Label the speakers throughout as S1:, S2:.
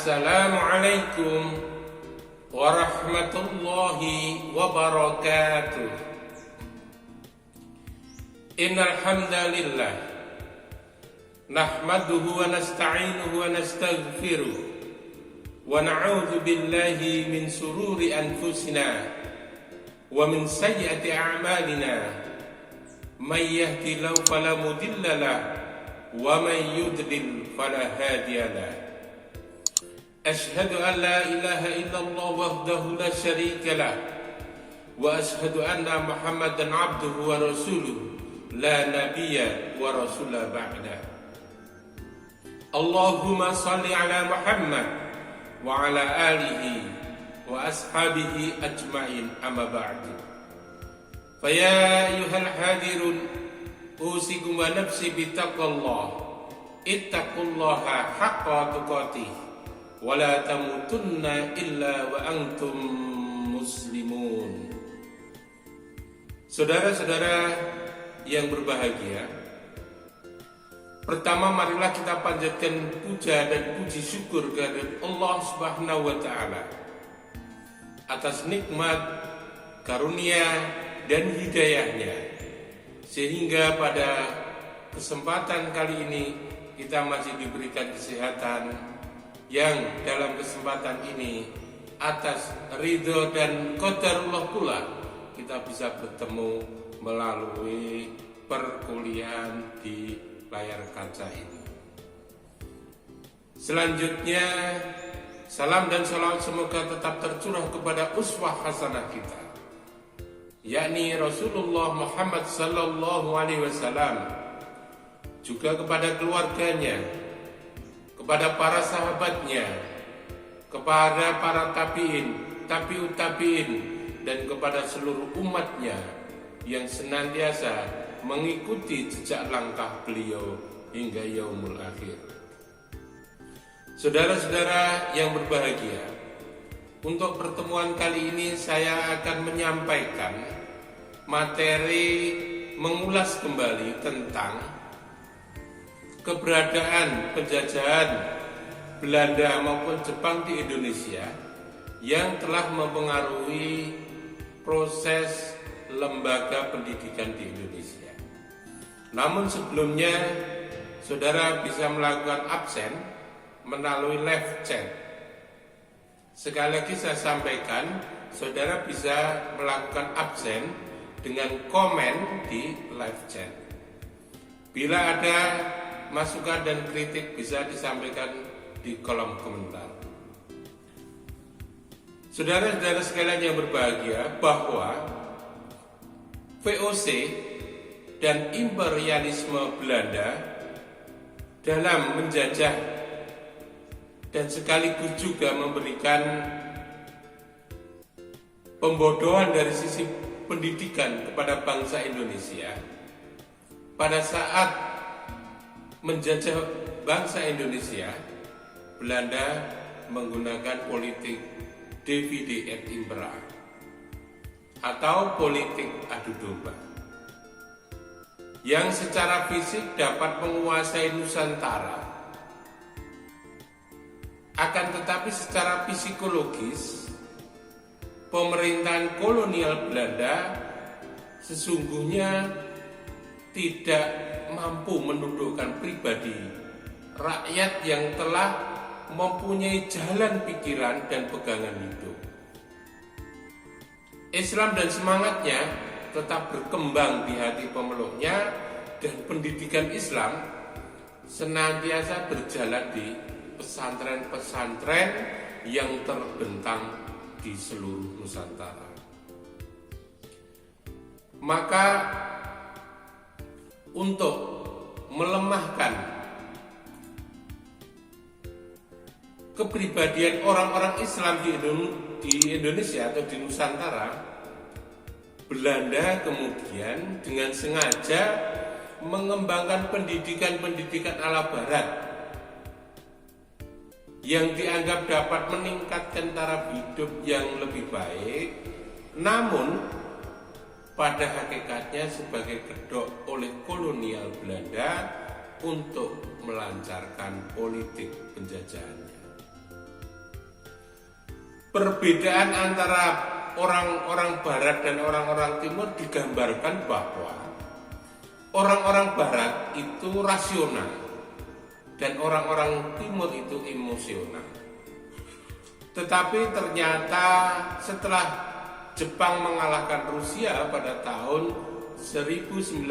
S1: Assalamualaikum warahmatullahi wabarakatuh. Innal hamdalillah nahmaduhu wa nasta'inuhu wa nastaghfiruh wa na'udzu billahi min sururi anfusina wa min sayyiati a'malina. May yahdihillahu fala mudilla lahu wa may yudlil fala hadiya lahu. Ashhadu an la ilaha illallah wahdahu la syarika lah wa ashhadu anna Muhammadan abduhu wa rasuluh la nabiyya wa rasula ba'da. Allahumma salli ala Muhammad wa ala alihi wa ashabihi ajma'in, amma ba'du. Fa ya ayyuhal hadirun usikum wa nafsi bittaqwallah, ittaqullaha haqqa tuqatih wala tamutunna illa wa antum muslimun. Saudara-saudara yang berbahagia, pertama marilah kita panjatkan puja dan puji syukur kepada Allah Subhanahu wa taala atas nikmat, karunia dan hidayahnya, sehingga pada kesempatan kali ini kita masih diberikan kesehatan, yang dalam kesempatan ini atas ridho dan qadarullah pula kita bisa bertemu melalui perkuliahan di layar kaca ini. Selanjutnya, salam dan salawat semoga tetap tercurah kepada uswah hasanah kita, yakni Rasulullah Muhammad sallallahu alaihi wasallam, juga kepada keluarganya, kepada para sahabatnya, kepada para tabi'in, tabi'ut tabi'in, dan kepada seluruh umatnya yang senantiasa mengikuti jejak langkah beliau hingga yaumul akhir. Saudara-saudara yang berbahagia, untuk pertemuan kali ini saya akan menyampaikan materi mengulas kembali tentang keberadaan penjajahan Belanda maupun Jepang di Indonesia yang telah mempengaruhi proses lembaga pendidikan di Indonesia. Namun sebelumnya, saudara bisa melakukan absen melalui live chat. Sekali lagi saya sampaikan, saudara bisa melakukan absen dengan komen di live chat. Bila ada masukan dan kritik bisa disampaikan di kolom komentar. Saudara-saudara sekalian yang berbahagia, bahwa VOC dan imperialisme Belanda dalam menjajah dan sekaligus juga memberikan pembodohan dari sisi pendidikan kepada bangsa Indonesia pada saat menjajah bangsa Indonesia. Belanda menggunakan politik divide et impera atau politik adu domba, yang secara fisik dapat menguasai Nusantara, akan tetapi secara psikologis pemerintahan kolonial Belanda sesungguhnya tidak mampu menundukkan pribadi rakyat yang telah mempunyai jalan pikiran dan pegangan hidup. Islam dan semangatnya tetap berkembang di hati pemeluknya, dan pendidikan Islam senantiasa berjalan di pesantren-pesantren yang terbentang di seluruh Nusantara. Maka untuk melemahkan kepribadian orang-orang Islam di Indonesia atau di Nusantara, Belanda kemudian dengan sengaja mengembangkan pendidikan-pendidikan ala Barat yang dianggap dapat meningkatkan taraf hidup yang lebih baik, namun pada hakikatnya sebagai kedok oleh kolonial Belanda untuk melancarkan politik penjajahannya. perbedaan antara orang-orang barat dan orang-orang timur digambarkan bahwa orang-orang barat itu rasional dan orang-orang timur itu emosional. Tetapi ternyata setelah Jepang mengalahkan Rusia pada tahun 1905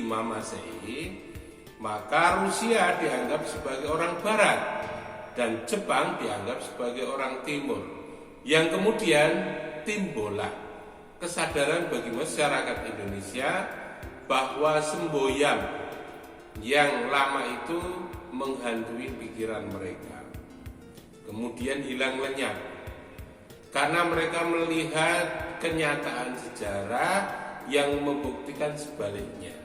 S1: Masehi, maka Rusia dianggap sebagai orang barat dan Jepang dianggap sebagai orang timur. Yang kemudian timbullah kesadaran bagi masyarakat Indonesia bahwa semboyan yang lama itu menghantui pikiran mereka. Kemudian hilang lenyap karena mereka melihat kenyataan sejarah yang membuktikan sebaliknya.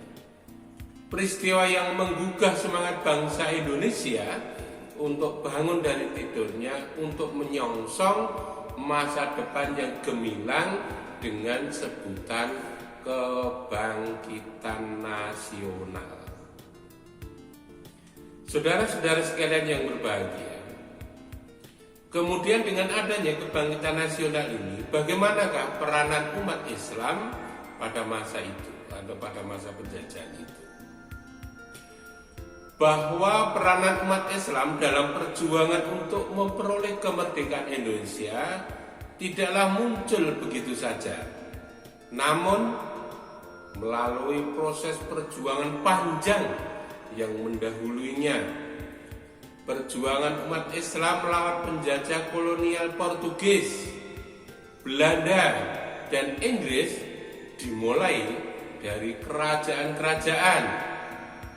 S1: Peristiwa yang menggugah semangat bangsa Indonesia untuk bangun dari tidurnya, untuk menyongsong masa depan yang gemilang dengan sebutan kebangkitan nasional. Saudara-saudara sekalian yang berbahagia, kemudian dengan adanya kebangkitan nasional ini, bagaimanakah peranan umat Islam pada masa itu atau pada masa penjajahan itu? Bahwa peranan umat Islam dalam perjuangan untuk memperoleh kemerdekaan Indonesia tidaklah muncul begitu saja, namun melalui proses perjuangan panjang yang mendahulunya. Perjuangan umat Islam melawan penjajah kolonial Portugis, Belanda, dan Inggris dimulai dari kerajaan-kerajaan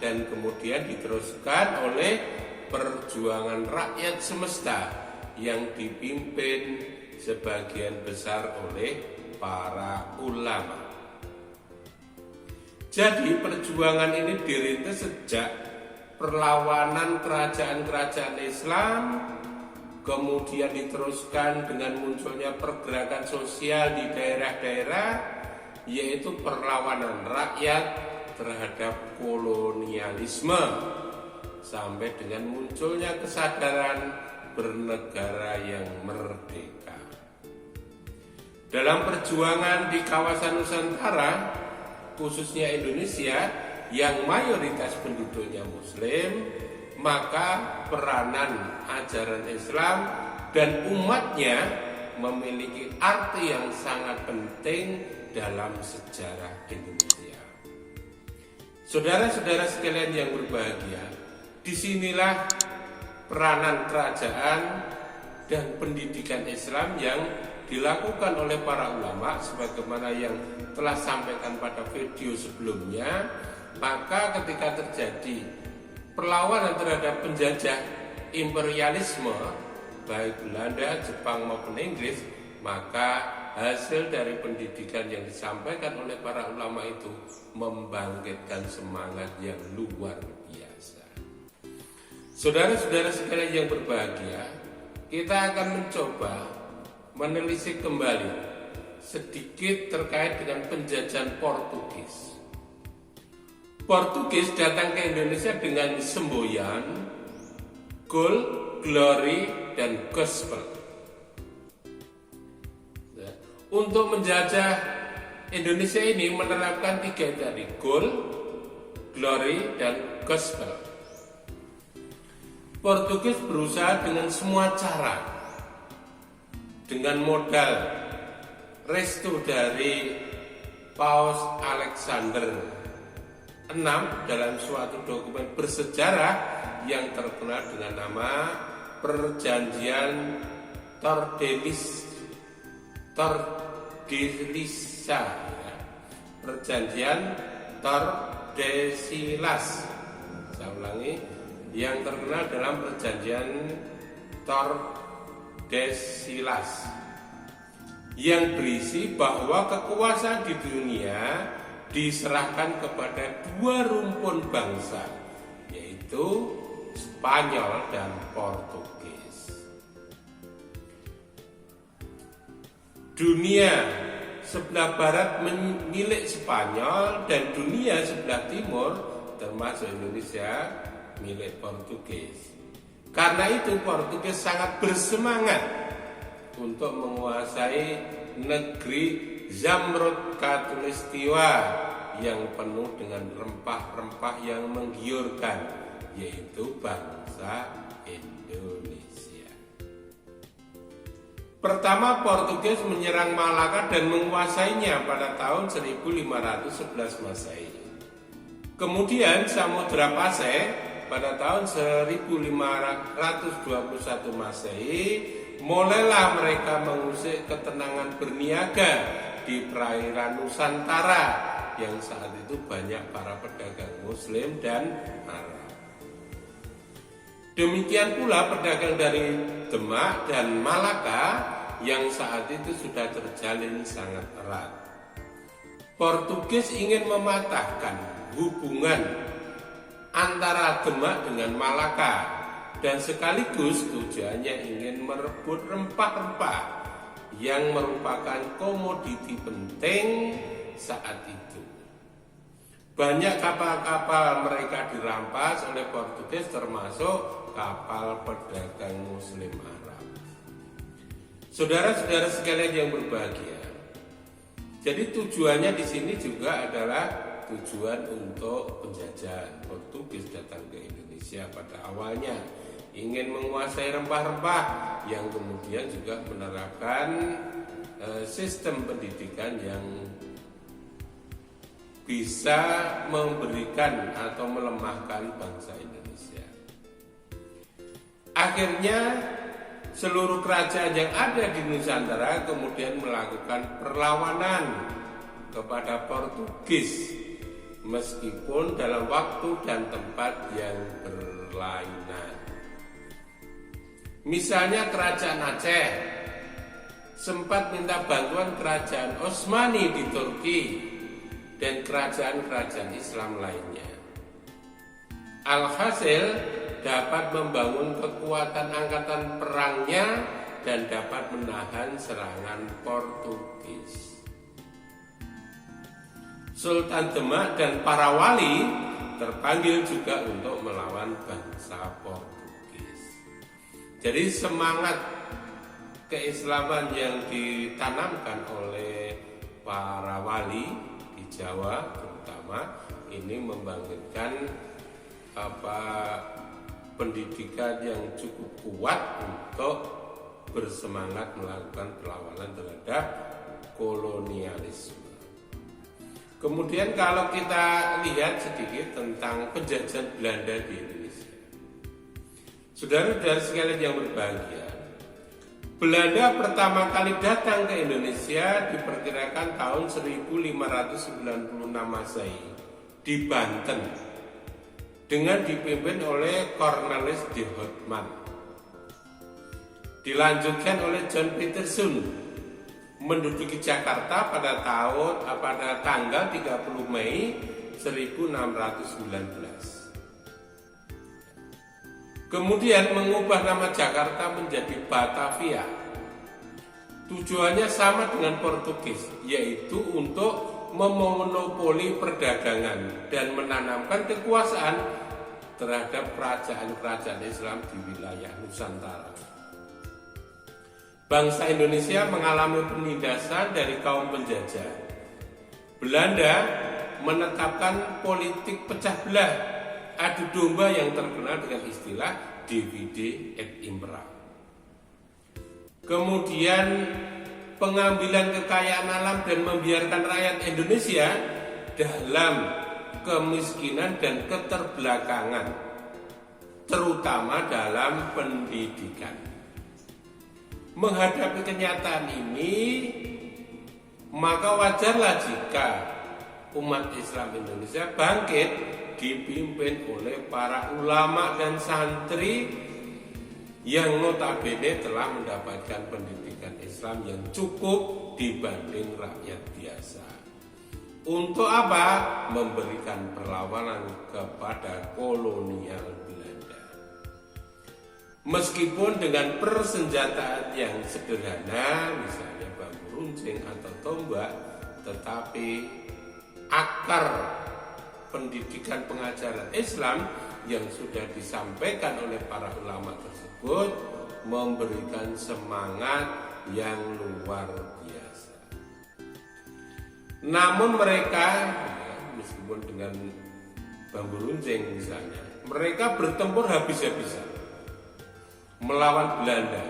S1: dan kemudian diteruskan oleh perjuangan rakyat semesta yang dipimpin sebagian besar oleh para ulama. Jadi perjuangan ini dirintis sejak perlawanan kerajaan-kerajaan Islam, kemudian diteruskan dengan munculnya pergerakan sosial di daerah-daerah, yaitu perlawanan rakyat terhadap kolonialisme, sampai dengan munculnya kesadaran bernegara yang merdeka. Dalam perjuangan di kawasan Nusantara, khususnya Indonesia yang mayoritas penduduknya Muslim, maka peranan ajaran Islam dan umatnya memiliki arti yang sangat penting dalam sejarah Indonesia. Saudara-saudara sekalian yang berbahagia, disinilah peranan kerajaan dan pendidikan Islam yang dilakukan oleh para ulama sebagaimana yang telah sampaikan pada video sebelumnya. Maka ketika terjadi perlawanan terhadap penjajah imperialisme baik Belanda, Jepang maupun Inggris, maka hasil dari pendidikan yang disampaikan oleh para ulama itu membangkitkan semangat yang luar biasa. Saudara-saudara sekalian yang berbahagia, kita akan mencoba menelisik kembali sedikit terkait dengan penjajahan Portugis. Portugis datang ke Indonesia dengan semboyan gold, glory, dan gospel. Untuk menjajah Indonesia ini menerapkan tiga tadi, gold, glory, dan gospel. Portugis berusaha dengan semua cara, dengan modal restu dari Paus Alexander VI dalam suatu dokumen bersejarah yang terkenal dengan nama Perjanjian Tordesillas, ya. Perjanjian Tordesillas. Saya ulangi, yang terkenal dalam Perjanjian Tordesillas, yang berisi bahwa kekuasaan di dunia diserahkan kepada dua rumpun bangsa, yaitu Spanyol dan Portugis. Dunia sebelah barat milik Spanyol dan dunia sebelah timur termasuk Indonesia milik Portugis. Karena itu Portugis sangat bersemangat untuk menguasai negeri Zamrud Khatulistiwa yang penuh dengan rempah-rempah yang menggiurkan, yaitu bangsa Indonesia. Pertama, Portugis menyerang Malaka dan menguasainya pada tahun 1511 Masehi. Kemudian Samudra Pasai pada tahun 1521 Masehi, mulailah mereka mengusik ketenangan berniaga di perairan Nusantara yang saat itu banyak para pedagang Muslim dan Arab. Demikian pula pedagang dari Demak dan Malaka yang saat itu sudah terjalin sangat erat. Portugis ingin mematahkan hubungan antara Demak dengan Malaka dan sekaligus tujuannya ingin merebut rempah-rempah yang merupakan komoditi penting saat itu. Banyak kapal-kapal mereka dirampas oleh Portugis, termasuk kapal pedagang Muslim Arab. Saudara-saudara sekalian yang berbahagia, jadi tujuannya di sini juga adalah tujuan untuk penjajahan. Portugis datang ke Indonesia pada awalnya ingin menguasai rempah-rempah yang kemudian juga menerapkan sistem pendidikan yang bisa memberikan atau melemahkan bangsa Indonesia. Akhirnya seluruh kerajaan yang ada di Nusantara kemudian melakukan perlawanan kepada Portugis, meskipun dalam waktu dan tempat yang berlainan. Misalnya kerajaan Aceh sempat minta bantuan kerajaan Utsmani di Turki dan kerajaan-kerajaan Islam lainnya. Alhasil dapat membangun kekuatan angkatan perangnya dan dapat menahan serangan Portugis. Sultan Demak dan para wali terpanggil juga untuk melawan bangsa Portugis. Jadi semangat keislaman yang ditanamkan oleh para wali di Jawa terutama ini membangkitkan pendidikan yang cukup kuat untuk bersemangat melakukan perlawanan terhadap kolonialisme. Kemudian kalau kita lihat sedikit tentang penjajahan Belanda di Indonesia. Saudara-saudara sekalian yang berbahagia, Belanda pertama kali datang ke Indonesia diperkirakan tahun 1596 Masehi di Banten dengan dipimpin oleh Cornelis de Houtman. Dilanjutkan oleh John Peterson menduduki Jakarta pada tanggal 30 Mei 1619. Kemudian mengubah nama Jakarta menjadi Batavia. Tujuannya sama dengan Portugis, yaitu untuk memonopoli perdagangan dan menanamkan kekuasaan terhadap kerajaan-kerajaan Islam di wilayah Nusantara. Bangsa Indonesia mengalami penindasan dari kaum penjajah. Belanda menetapkan politik pecah belah, adu domba yang terkenal dengan istilah divide et impera. Kemudian pengambilan kekayaan alam dan membiarkan rakyat Indonesia dalam kemiskinan dan keterbelakangan, terutama dalam pendidikan. Menghadapi kenyataan ini, maka wajarlah jika umat Islam Indonesia bangkit dipimpin oleh para ulama dan santri yang notabene telah mendapatkan pendidikan Islam yang cukup dibanding rakyat biasa. Untuk apa? Memberikan perlawanan kepada kolonial Belanda. Meskipun dengan persenjataan yang sederhana, misalnya bambu runcing atau tombak, tetapi akar pendidikan pengajaran Islam yang sudah disampaikan oleh para ulama tersebut memberikan semangat yang luar biasa. Namun mereka, meskipun dengan bambu runcing misalnya, mereka bertempur habis-habisan melawan Belanda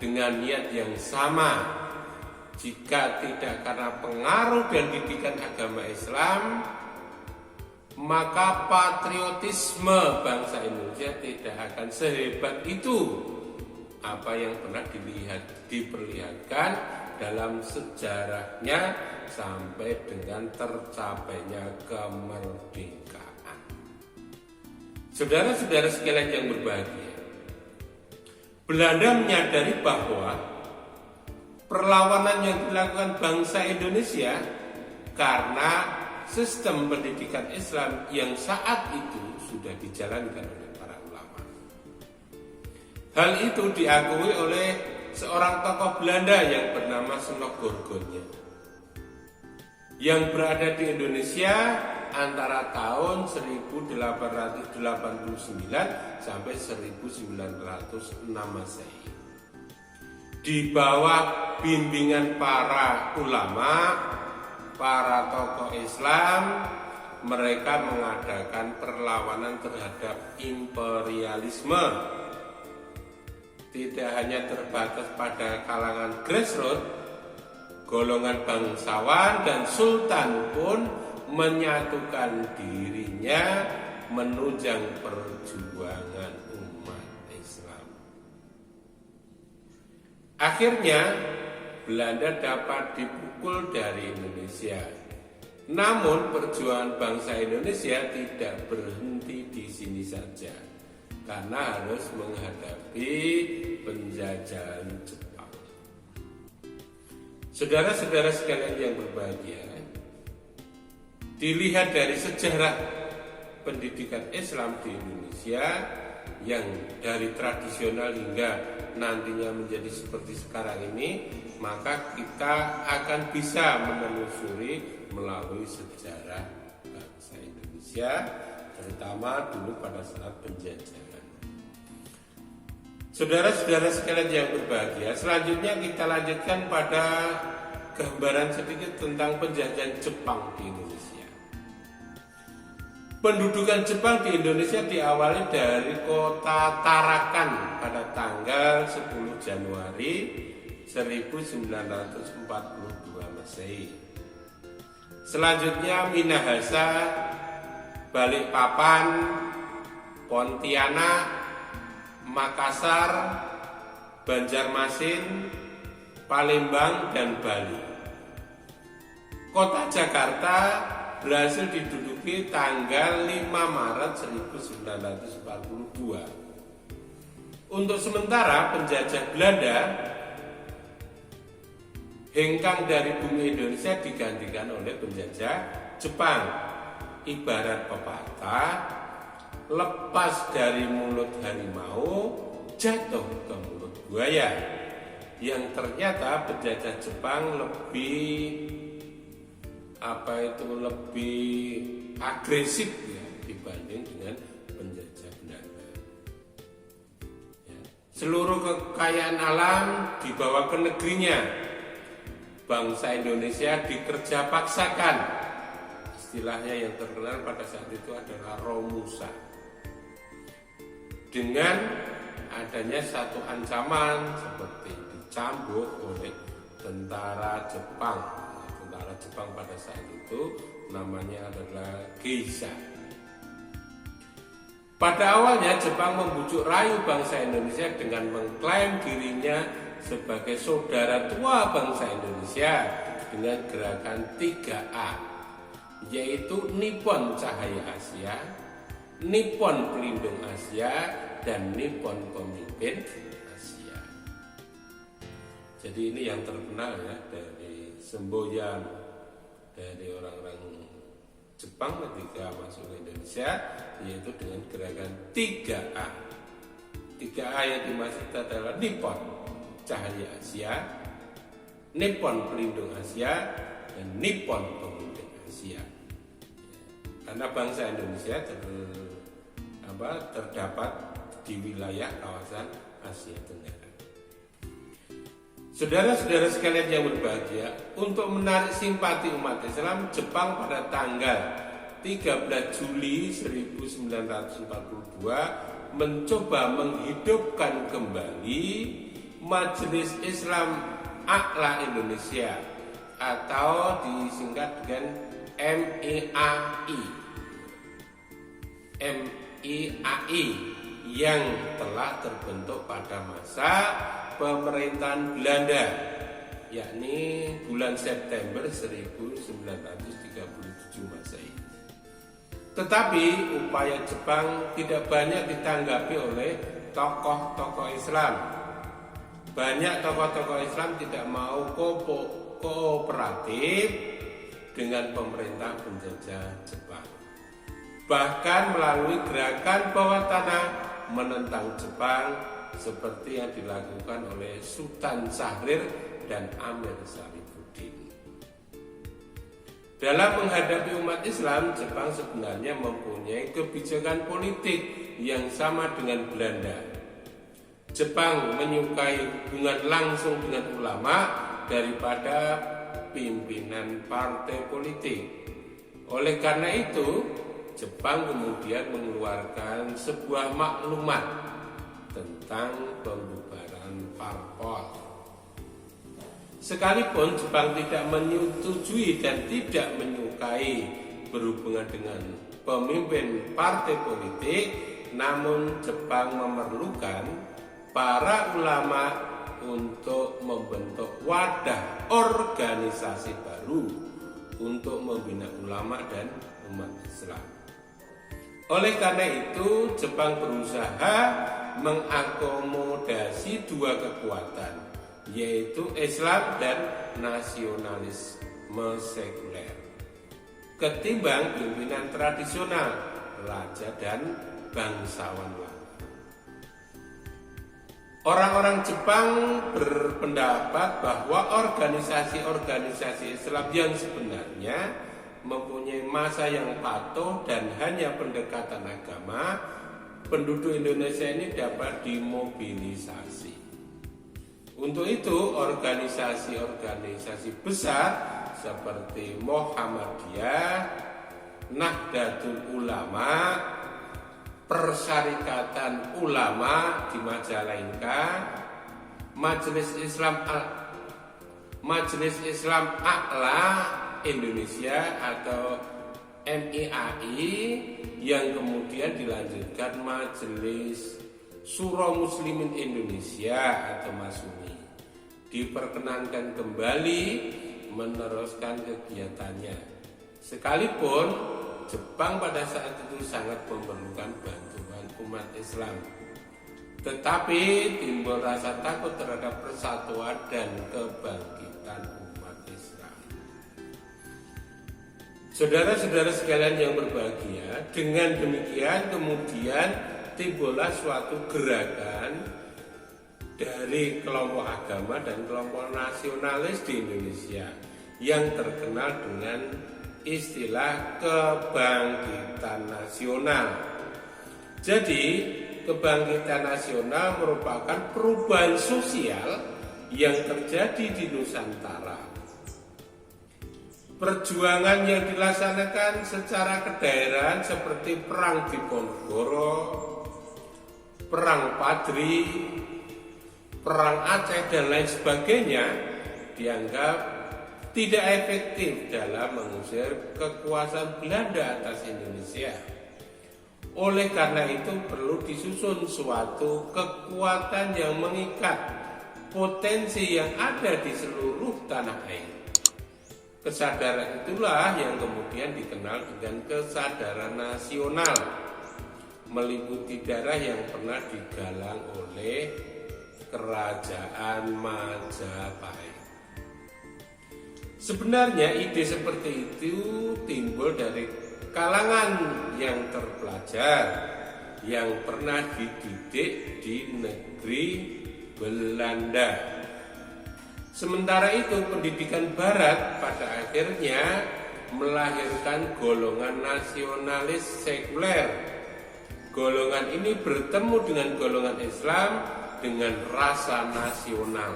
S1: dengan niat yang sama. Jika tidak karena pengaruh dan didikan agama Islam, maka patriotisme bangsa Indonesia tidak akan sehebat itu apa yang pernah diperlihatkan dalam sejarahnya sampai dengan tercapainya kemerdekaan. Saudara-saudara sekalian yang berbahagia, Belanda menyadari bahwa perlawanan yang dilakukan bangsa Indonesia karena sistem pendidikan Islam yang saat itu sudah dijalankan oleh para ulama. Hal itu diakui oleh seorang tokoh Belanda yang bernama Senok Gorgonnya, yang berada di Indonesia antara tahun 1889 sampai 1906 Masehi. Di bawah bimbingan para ulama, para tokoh Islam, mereka mengadakan perlawanan terhadap imperialisme. Tidak hanya terbatas pada kalangan grassroots, golongan bangsawan dan sultan pun menyatukan dirinya menunjang perjuangan umat Islam. Akhirnya Belanda dapat dipukul dari Indonesia. Namun perjuangan bangsa Indonesia tidak berhenti di sini saja, karena harus menghadapi penjajahan Jepang. Saudara-saudara sekalian yang berbahagia, dilihat dari sejarah pendidikan Islam di Indonesia yang dari tradisional hingga nantinya menjadi seperti sekarang ini, maka kita akan bisa menelusuri melalui sejarah bangsa Indonesia, terutama dulu pada saat penjajahan. Saudara-saudara sekalian yang berbahagia, selanjutnya kita lanjutkan pada gambaran sedikit tentang penjajahan Jepang di Indonesia. Pendudukan Jepang di Indonesia diawali dari kota Tarakan pada tanggal 10 Januari 1942 Masehi. Selanjutnya Minahasa, Balikpapan, Pontianak, Makassar, Banjarmasin, Palembang, dan Bali. Kota Jakarta berhasil diduduki tanggal 5 Maret 1942. Untuk sementara penjajah Belanda hengkang dari bumi Indonesia digantikan oleh penjajah Jepang. Ibarat pepatah, lepas dari mulut harimau jatuh ke mulut buaya. Yang ternyata penjajah Jepang lebih agresif ya, dibanding dengan penjajah Belanda. Ya. Seluruh kekayaan alam dibawa ke negerinya. Bangsa Indonesia dikerja paksakan. Istilahnya yang terkenal pada saat itu adalah Romusa. Dengan adanya satu ancaman seperti dicambuk oleh tentara Jepang. Tentara Jepang pada saat itu namanya adalah Geisha. Pada awalnya Jepang membujuk rayu bangsa Indonesia dengan mengklaim dirinya sebagai saudara tua bangsa Indonesia dengan gerakan 3A, yaitu Nippon Cahaya Asia, Nippon Pelindung Asia, dan Nippon Pemimpin Asia. Jadi ini yang terkenal ya dari semboyan dari orang-orang Jepang ketika masuk ke Indonesia, yaitu dengan gerakan 3A. 3A yang dimaksud adalah Nippon Cahaya Asia, Nippon Pelindung Asia, dan Nippon Pemimpin Asia. Karena bangsa Indonesia terdapat di wilayah kawasan Asia Tenggara. Saudara-saudara sekalian yang berbahagia, untuk menarik simpati umat Islam, Jepang pada tanggal 13 Juli 1942 mencoba menghidupkan kembali Majelis Islam A'la Indonesia atau disingkat dengan MEAI yang telah terbentuk pada masa pemerintahan Belanda, yakni bulan September 1937 Masehi. Tetapi upaya Jepang tidak banyak ditanggapi oleh tokoh-tokoh Islam. Banyak tokoh-tokoh Islam tidak mau kooperatif dengan pemerintah penjajah Jepang. Bahkan melalui gerakan bawah tanah menentang Jepang seperti yang dilakukan oleh Sultan Syahrir dan Amir Syarifuddin. Dalam menghadapi umat Islam, Jepang sebenarnya mempunyai kebijakan politik yang sama dengan Belanda. Jepang menyukai hubungan langsung dengan ulama daripada pimpinan partai politik. Oleh karena itu, Jepang kemudian mengeluarkan sebuah maklumat tentang pembubaran parpol. Sekalipun Jepang tidak menyetujui dan tidak menyukai berhubungan dengan pemimpin partai politik, namun Jepang memerlukan para ulama untuk membentuk wadah organisasi baru untuk membina ulama dan umat Islam. Oleh karena itu, Jepang berusaha mengakomodasi dua kekuatan, yaitu Islam dan nasionalisme sekuler, ketimbang pimpinan tradisional, raja dan bangsawan lama. Orang-orang Jepang berpendapat bahwa organisasi-organisasi Islam yang sebenarnya mempunyai masa yang patuh dan hanya pendekatan agama, penduduk Indonesia ini dapat dimobilisasi. Untuk itu, organisasi-organisasi besar seperti Muhammadiyah, Nahdlatul Ulama, Persyarikatan Ulama di Majalengka, Majelis Islam A'la Indonesia atau MEAI, yang kemudian dilanjutkan Majelis Syuro Muslimin Indonesia atau MASUMI, diperkenankan kembali meneruskan kegiatannya. Sekalipun Jepang pada saat itu sangat memerlukan bantuan umat Islam, tetapi timbul rasa takut terhadap persatuan dan kebangkitan umat Islam. Saudara-saudara sekalian yang berbahagia, dengan demikian kemudian timbullah suatu gerakan dari kelompok agama dan kelompok nasionalis di Indonesia yang terkenal dengan istilah kebangkitan nasional. Jadi, kebangkitan nasional merupakan perubahan sosial yang terjadi di Nusantara. Perjuangan yang dilaksanakan secara kedaerahan seperti Perang Diponegoro, Perang Padri, Perang Aceh dan lain sebagainya dianggap tidak efektif dalam mengusir kekuasaan Belanda atas Indonesia. Oleh karena itu perlu disusun suatu kekuatan yang mengikat potensi yang ada di seluruh tanah air. Kesadaran itulah yang kemudian dikenal dengan kesadaran nasional, meliputi darah yang pernah digalang oleh Kerajaan Majapahit. Sebenarnya ide seperti itu timbul dari kalangan yang terpelajar, yang pernah dididik di negeri Belanda. Sementara itu pendidikan Barat pada akhirnya melahirkan golongan nasionalis sekuler. Golongan ini bertemu dengan golongan Islam dengan rasa nasional.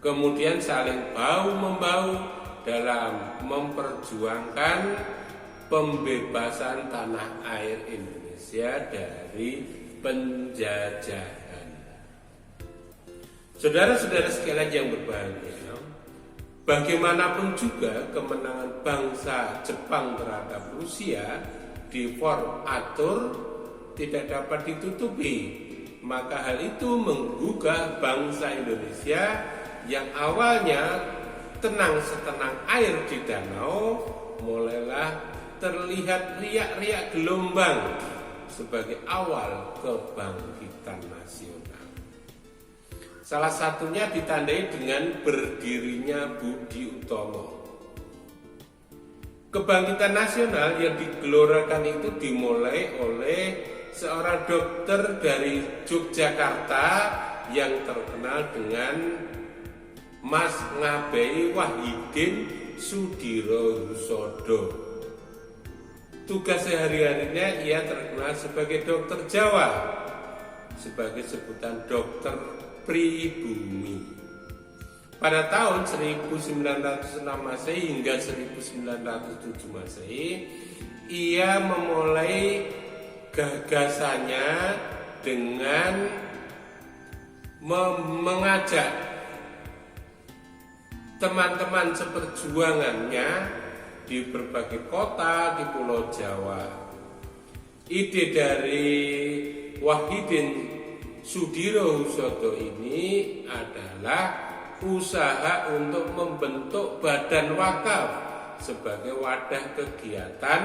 S1: kemudian saling bahu-membahu dalam memperjuangkan pembebasan tanah air Indonesia dari penjajahan. Saudara-saudara sekalian yang berbahagia, bagaimanapun juga kemenangan bangsa Jepang terhadap Rusia di Fort Arthur tidak dapat ditutupi. Maka hal itu menggugah bangsa Indonesia yang awalnya tenang setenang air di danau, mulailah terlihat riak-riak gelombang sebagai awal kebangkitan nasional. Salah satunya ditandai dengan berdirinya Budi Utomo. Kebangkitan nasional yang digelorakan itu dimulai oleh seorang dokter dari Yogyakarta yang terkenal dengan Mas Ngabei Wahidin Sudirohusodo. Tugas sehari-harinya ia terkenal sebagai dokter Jawa, sebagai sebutan dokter pribumi. Pada tahun 1906 Masehi hingga 1907 Masehi, ia memulai gagasannya dengan mengajak teman-teman seperjuangannya di berbagai kota di Pulau Jawa. Ide dari Wahidin Sudirohusodo ini adalah usaha untuk membentuk badan wakaf sebagai wadah kegiatan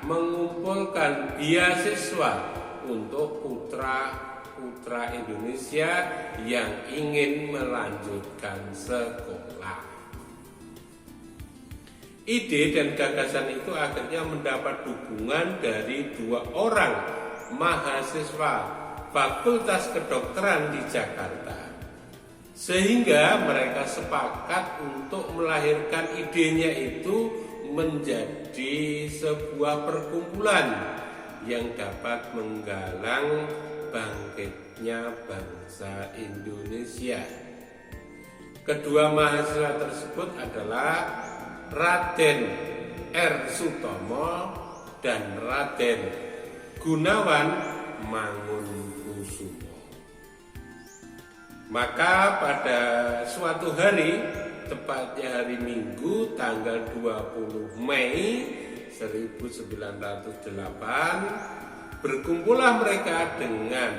S1: mengumpulkan beasiswa untuk putra-putra Indonesia yang ingin melanjutkan sekolah. Ide dan gagasan itu akhirnya mendapat dukungan dari 2 orang mahasiswa Fakultas Kedokteran di Jakarta, sehingga mereka sepakat untuk melahirkan idenya itu menjadi sebuah perkumpulan yang dapat menggalang bangkitnya bangsa Indonesia. Kedua mahasiswa tersebut adalah Raden R. Sutomo dan Raden Gunawan Mangunkusumo. Maka pada suatu hari, tepatnya hari Minggu tanggal 20 Mei 1908, berkumpullah mereka dengan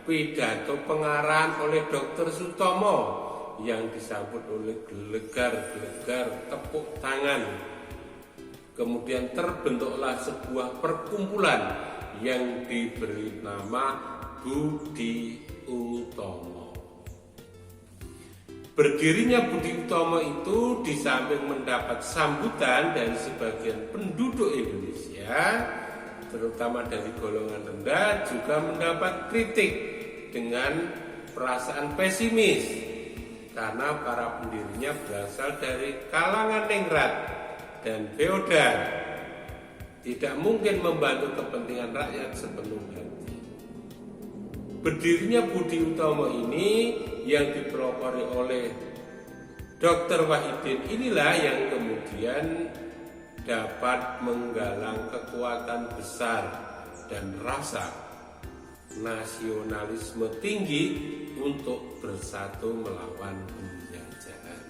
S1: pidato pengarahan oleh Dr. Sutomo yang disambut oleh gelegar-gelegar tepuk tangan. Kemudian terbentuklah sebuah perkumpulan yang diberi nama Budi Utomo. Berdirinya Budi Utomo itu di samping mendapat sambutan dari sebagian penduduk Indonesia, terutama dari golongan rendah, juga mendapat kritik dengan perasaan pesimis karena para pendirinya berasal dari kalangan ningrat dan feodal, tidak mungkin membantu kepentingan rakyat sepenuh hati. Berdirinya Budi Utomo ini yang dipelopori oleh Dr. Wahidin inilah yang kemudian dapat menggalang kekuatan besar dan rasa nasionalisme tinggi untuk bersatu melawan penjajahan.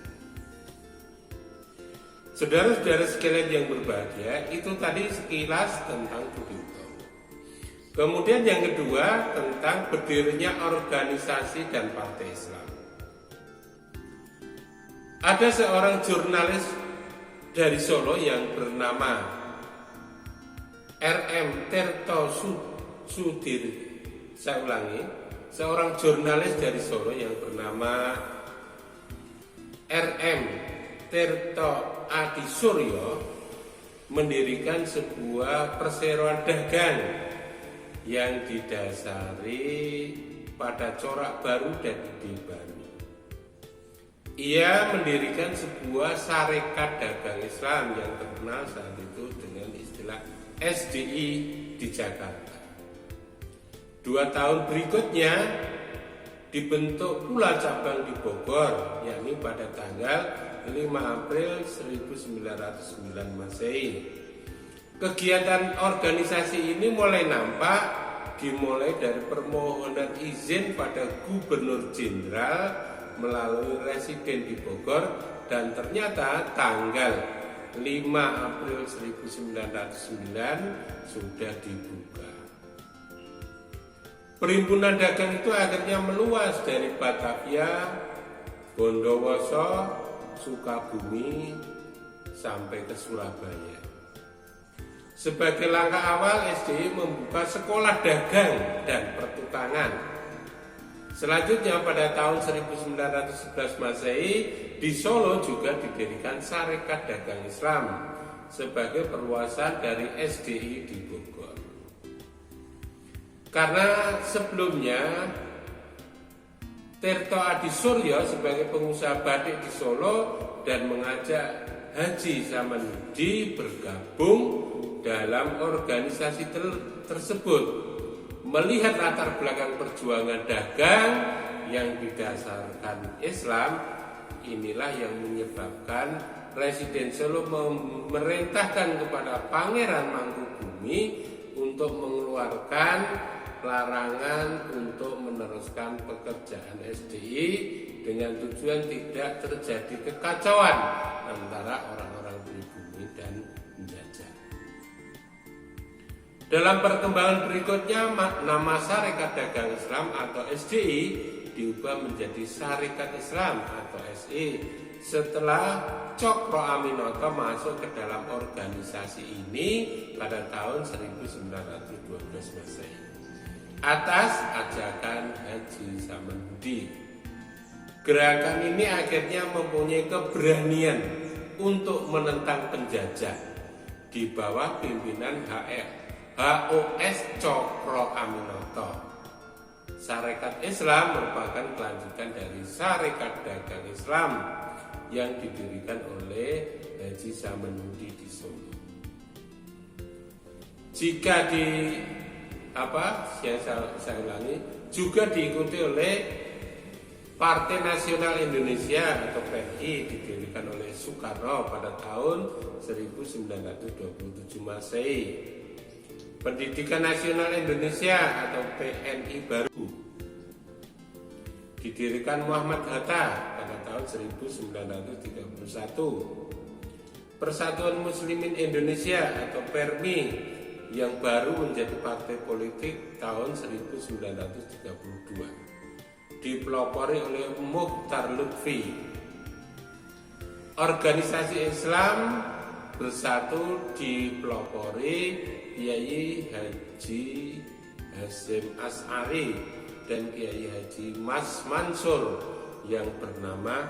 S1: Saudara-saudara sekalian yang berbahagia, itu tadi sekilas tentang Budi Utomo. Kemudian yang kedua tentang berdirinya organisasi dan partai Islam. Ada seorang jurnalis dari Solo yang bernama R.M. Tirto Sudir. Saya ulangi, seorang jurnalis dari Solo yang bernama R.M. Tirto Adisuryo mendirikan sebuah perseroan dagang yang didasari pada corak baru dan ide baru. Ia mendirikan sebuah sarekat dagang Islam yang terkenal saat itu dengan istilah SDI di Jakarta. 2 tahun berikutnya Dibentuk pula cabang di Bogor, yakni pada tanggal 5 April 1909 Masehi. Kegiatan organisasi ini mulai nampak dimulai dari permohonan izin pada Gubernur Jenderal melalui residen di Bogor, dan ternyata tanggal 5 April 1909 sudah dibuka. Perhimpunan dagang itu akhirnya meluas dari Batavia, Bondowoso, Sukabumi sampai ke Surabaya. Sebagai langkah awal, SDI membuka sekolah dagang dan pertukangan. Selanjutnya pada tahun 1911 Masehi di Solo juga didirikan Sarekat Dagang Islam sebagai perluasan dari SDI di Bogor. Karena sebelumnya Tirto Adi Suryo sebagai pengusaha batik di Solo dan mengajak Haji Samanhudi bergabung dalam organisasi tersebut. Melihat latar belakang perjuangan dagang yang didasarkan Islam, inilah yang menyebabkan Residen Solo memerintahkan kepada Pangeran Mangkubumi untuk mengeluarkan larangan untuk meneruskan pekerjaan SDI dengan tujuan tidak terjadi kekacauan antara orang-orang pribumi dan penjajah. Dalam perkembangan berikutnya, nama Sarekat Dagang Islam atau SDI diubah menjadi Sarekat Islam atau SI setelah Cokro Aminoto masuk ke dalam organisasi ini pada tahun 1912 Masehi atas ajakan Haji Samanhudi. Gerakan ini akhirnya mempunyai keberanian untuk menentang penjajah di bawah pimpinan HOS Cokro Aminoto. Sarekat Islam merupakan kelanjutan dari Sarekat Dagang Islam yang didirikan oleh Haji Samanhudi di Solo. Jika saya ulangi, juga diikuti oleh Partai Nasional Indonesia atau PNI didirikan oleh Soekarno pada tahun 1927 Masehi. Pendidikan Nasional Indonesia atau PNI baru didirikan Muhammad Hatta pada tahun 1931. Persatuan Muslimin Indonesia atau PERMI yang baru menjadi partai politik tahun 1932, dipelopori oleh Mukhtar Lutfi. Organisasi Islam Bersatu dipelopori Kiai Haji Hasyim Asy'ari dan Kiai Haji Mas Mansur yang bernama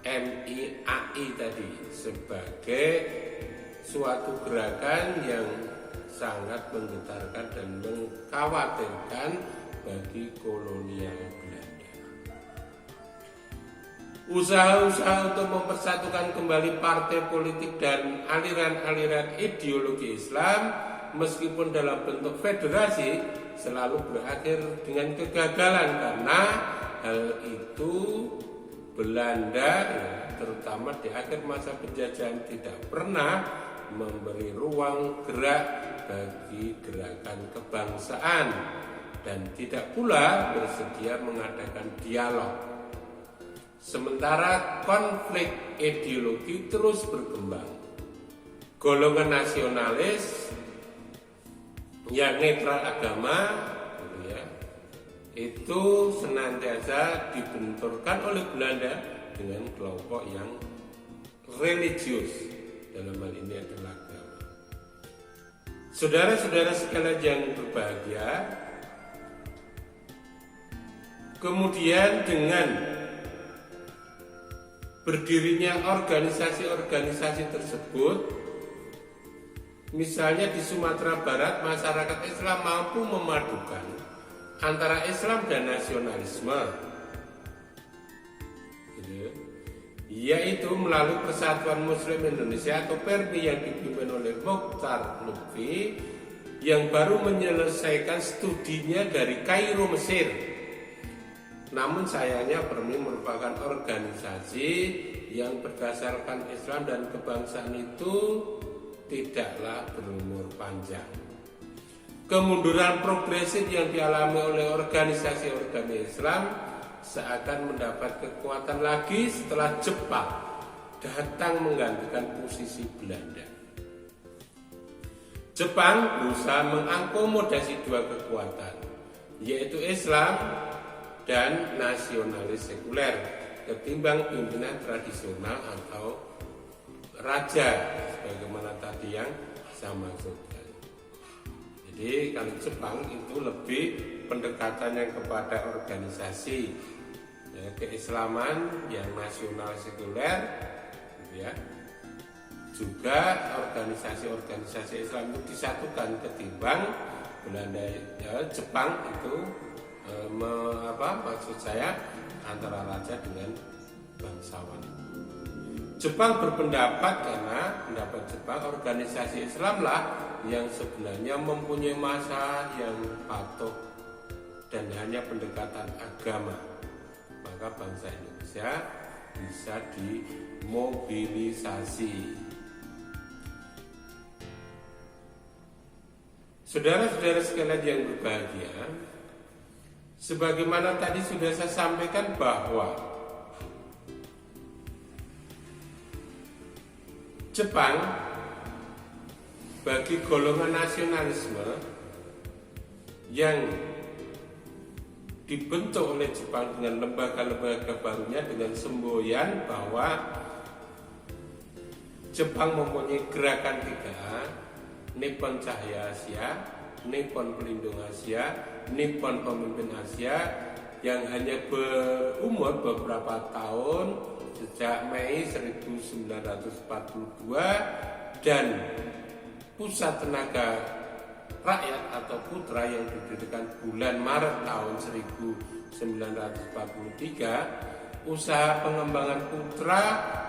S1: MIAI tadi, sebagai suatu gerakan yang sangat menggetarkan dan mengkhawatirkan bagi kolonial Belanda. Usaha-usaha untuk mempersatukan kembali partai politik dan aliran-aliran ideologi Islam meskipun dalam bentuk federasi selalu berakhir dengan kegagalan, karena hal itu Belanda terutama di akhir masa penjajahan tidak pernah memberi ruang gerak bagi gerakan kebangsaan dan tidak pula bersedia mengadakan dialog. Sementara konflik ideologi terus berkembang. Golongan nasionalis yang netral agama itu senantiasa dibenturkan oleh Belanda dengan kelompok yang religius, dalam hal ini adalah agama. Saudara-saudara sekalian yang berbahagia, kemudian dengan berdirinya organisasi-organisasi tersebut, misalnya di Sumatera Barat, masyarakat Islam mampu memadukan antara Islam dan nasionalisme, yaitu melalui Persatuan Muslim Indonesia atau PERMI yang dipimpin oleh Mukhtar Lutfi yang baru menyelesaikan studinya dari Kairo, Mesir. Namun sayangnya PERMI merupakan organisasi yang berdasarkan Islam dan kebangsaan itu tidaklah berumur panjang. Kemunduran progresif yang dialami oleh organisasi-organisasi Islam seakan mendapat kekuatan lagi setelah Jepang datang menggantikan posisi Belanda. Jepang berusaha mengakomodasi dua kekuatan, yaitu Islam dan nasionalis sekuler, ketimbang pimpinan tradisional atau raja, sebagaimana tadi yang saya maksudkan. Jadi kalau Jepang itu lebih pendekatannya kepada organisasi ya, keislaman yang nasional sekuler, gitu ya. Juga organisasi-organisasi Islam itu disatukan, ketimbang Belanda, ya, Jepang itu maksud saya antara raja dengan bangsawan. Jepang berpendapat, karena pendapat Jepang organisasi Islam lah yang sebenarnya mempunyai masa yang patuh dan hanya pendekatan agama, maka bangsa Indonesia bisa dimobilisasi. Saudara-saudara sekalian yang berbahagia, sebagaimana tadi sudah saya sampaikan bahwa Jepang bagi golongan nasionalisme yang dibentuk oleh Jepang dengan lembaga-lembaga barunya dengan semboyan bahwa Jepang mempunyai gerakan 3, Nippon Cahaya Asia, Nippon Pelindung Asia, Nippon Pemimpin Asia, yang hanya berumur beberapa tahun sejak Mei 1942, dan Pusat Tenaga Rakyat atau Putra yang didirikan bulan Maret tahun 1943. Usaha pengembangan Putra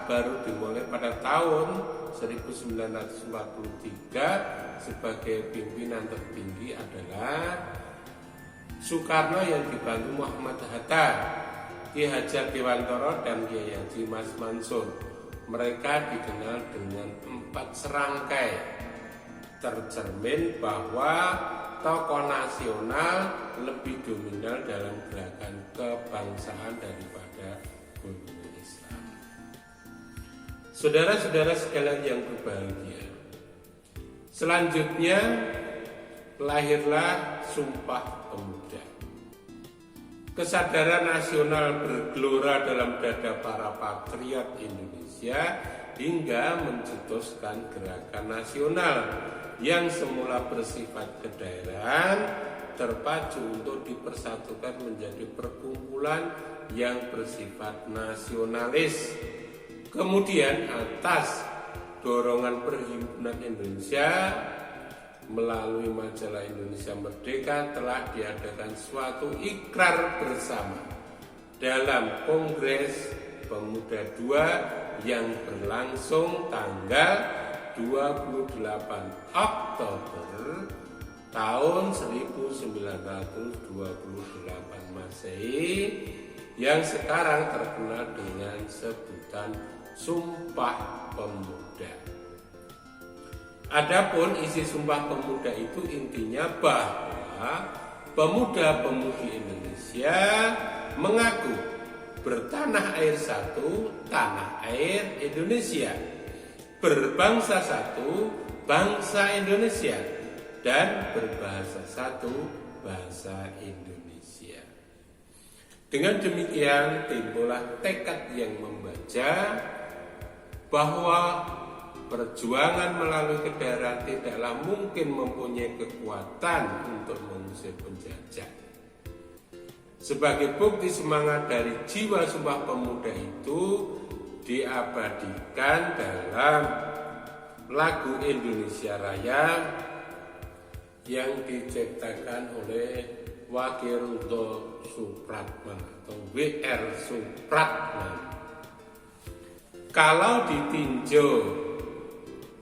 S1: baru dimulai pada tahun 1943. Sebagai pimpinan tertinggi adalah Soekarno yang dibantu Muhammad Hatta, Ki Hajar Dewantara, dan Kiai Haji Mas Mansur. Mereka dikenal dengan 4 serangkai, tercermin bahwa tokoh nasional lebih dominan dalam gerakan kebangsaan daripada golongan Islam. Saudara-saudara sekalian yang berbahagia, selanjutnya lahirlah Sumpah Pemuda. Kesadaran nasional bergelora dalam dada para patriot Indonesia hingga mencetuskan gerakan nasional yang semula bersifat kedaerahan terpacu untuk dipersatukan menjadi perkumpulan yang bersifat nasionalis. Kemudian atas dorongan Perhimpunan Indonesia melalui majalah Indonesia Merdeka telah diadakan suatu ikrar bersama dalam Kongres Pemuda II yang berlangsung tanggal 28 Oktober tahun 1928 Masehi yang sekarang terkenal dengan sebutan Sumpah Pemuda. Adapun isi Sumpah Pemuda itu intinya bahwa pemuda-pemudi Indonesia mengaku bertanah air satu, tanah air Indonesia, berbangsa satu, bangsa Indonesia, dan berbahasa satu, bahasa Indonesia. Dengan demikian timbullah tekad yang membaca bahwa perjuangan melalui kedaerahan tidaklah mungkin mempunyai kekuatan untuk mengusir penjajah. Sebagai bukti semangat dari jiwa Sumpah Pemuda itu diabadikan dalam lagu Indonesia Raya yang diciptakan oleh Wakirudo Supratman atau W.R. Supratman. Kalau ditinjau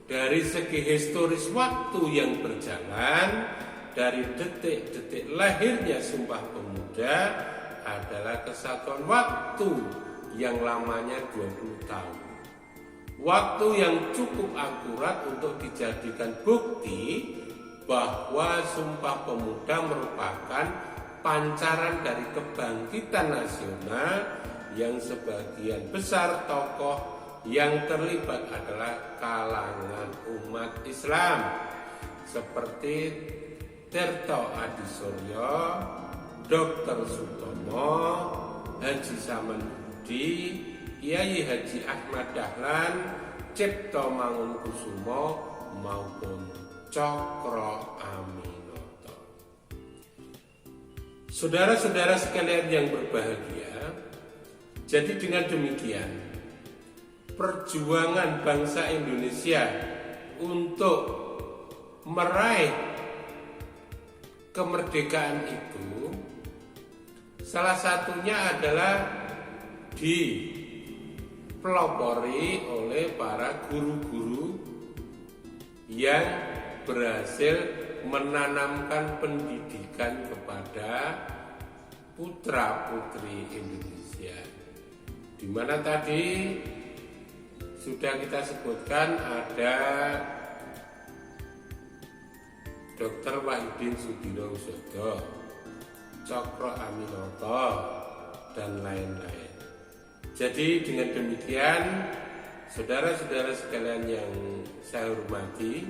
S1: dari segi historis waktu yang berjalan dari detik-detik lahirnya Sumpah Pemuda adalah kesatuan waktu yang lamanya 20 tahun. Waktu yang cukup akurat untuk dijadikan bukti bahwa Sumpah Pemuda merupakan pancaran dari kebangkitan nasional yang sebagian besar tokoh yang terlibat adalah kalangan umat Islam seperti Tirto Adisuryo, Dr. Sutomo, Haji Samanhudi, Kiai Haji Ahmad Dahlan, Cipto Mangunkusumo maupun Cokro Aminoto. Saudara-saudara sekalian yang berbahagia, jadi dengan demikian perjuangan bangsa Indonesia untuk meraih kemerdekaan itu salah satunya adalah dipelopori oleh para guru-guru yang berhasil menanamkan pendidikan kepada putra-putri Indonesia, di mana tadi sudah kita sebutkan ada Dr. Wahidin Sudirohusodo, Cokro Aminoto, dan lain-lain. Jadi dengan demikian, saudara-saudara sekalian yang saya hormati,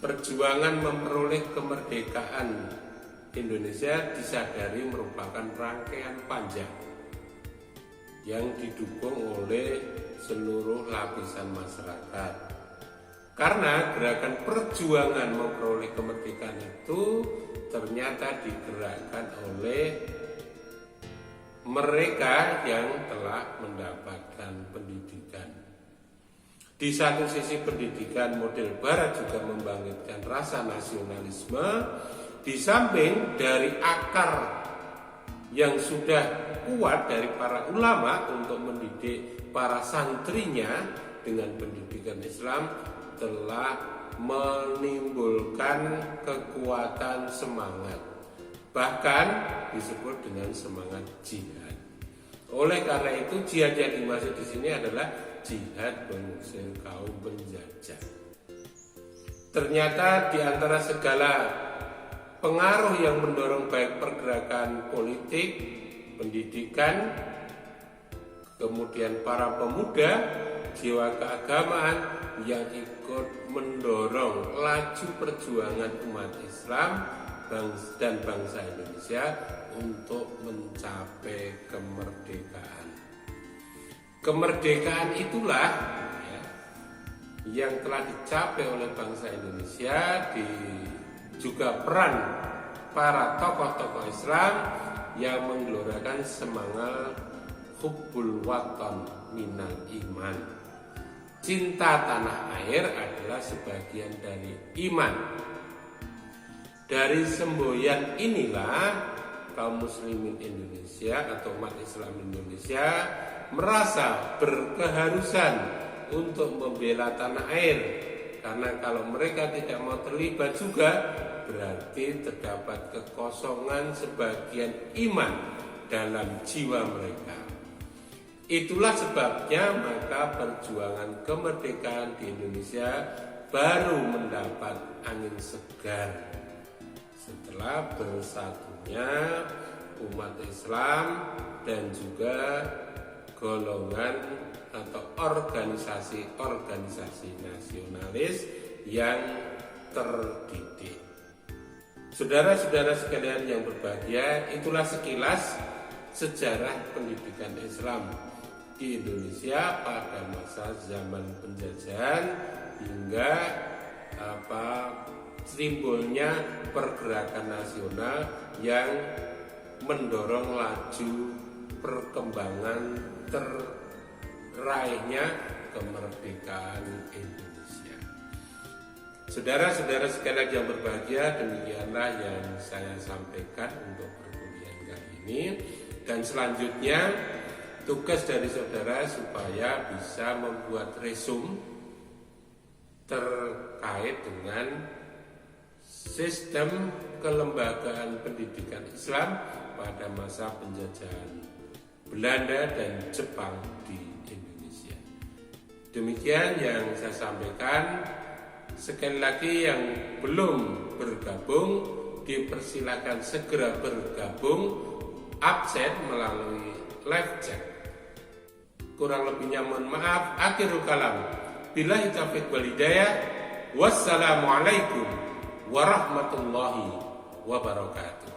S1: perjuangan memperoleh kemerdekaan Indonesia disadari merupakan rangkaian panjang yang didukung oleh seluruh lapisan masyarakat. Karena gerakan perjuangan memperoleh kemerdekaan itu ternyata digerakkan oleh mereka yang telah mendapatkan pendidikan. Di satu sisi pendidikan model barat juga membangkitkan rasa nasionalisme, di samping dari akar yang sudah kuat dari para ulama untuk mendidik para santrinya dengan pendidikan Islam telah menimbulkan kekuatan semangat, bahkan disebut dengan semangat jihad. Oleh karena itu jihad yang dimaksud di sini adalah jihad mengusir kaum penjajah. Ternyata di antara segala pengaruh yang mendorong baik pergerakan politik, pendidikan, kemudian para pemuda, jiwa keagamaan yang ikut mendorong laju perjuangan umat Islam dan bangsa Indonesia untuk mencapai kemerdekaan. Kemerdekaan itulah yang telah dicapai oleh bangsa Indonesia, juga peran para tokoh-tokoh Islam yang menggelorakan semangat hubbul watan minal iman. Cinta tanah air adalah sebagian dari iman. Dari semboyan inilah kaum muslimin Indonesia atau umat Islam Indonesia merasa berkeharusan untuk membela tanah air. Karena kalau mereka tidak mau terlibat juga, berarti terdapat kekosongan sebagian iman dalam jiwa mereka. Itulah sebabnya maka perjuangan kemerdekaan di Indonesia baru mendapat angin segar setelah bersatunya umat Islam dan juga golongan atau organisasi-organisasi nasionalis yang terdidik. Saudara-saudara sekalian yang berbahagia, itulah sekilas sejarah pendidikan Islam di Indonesia pada masa zaman penjajahan hingga timbulnya pergerakan nasional yang mendorong laju perkembangan teraihnya kemerdekaan Indonesia. Saudara-saudara sekalian yang berbahagia, demikianlah yang saya sampaikan untuk perkuliahan kali ini, dan selanjutnya tugas dari saudara supaya bisa membuat resume terkait dengan sistem kelembagaan pendidikan Islam pada masa penjajahan Belanda dan Jepang di Indonesia. Demikian yang saya sampaikan. Sekali lagi yang belum bergabung dipersilakan segera bergabung, absen melalui live chat. Kurang lebihnya mohon maaf. Akhirul kalam. Billahi taufiq wal hidayah. Wassalamualaikum warahmatullahi wabarakatuh.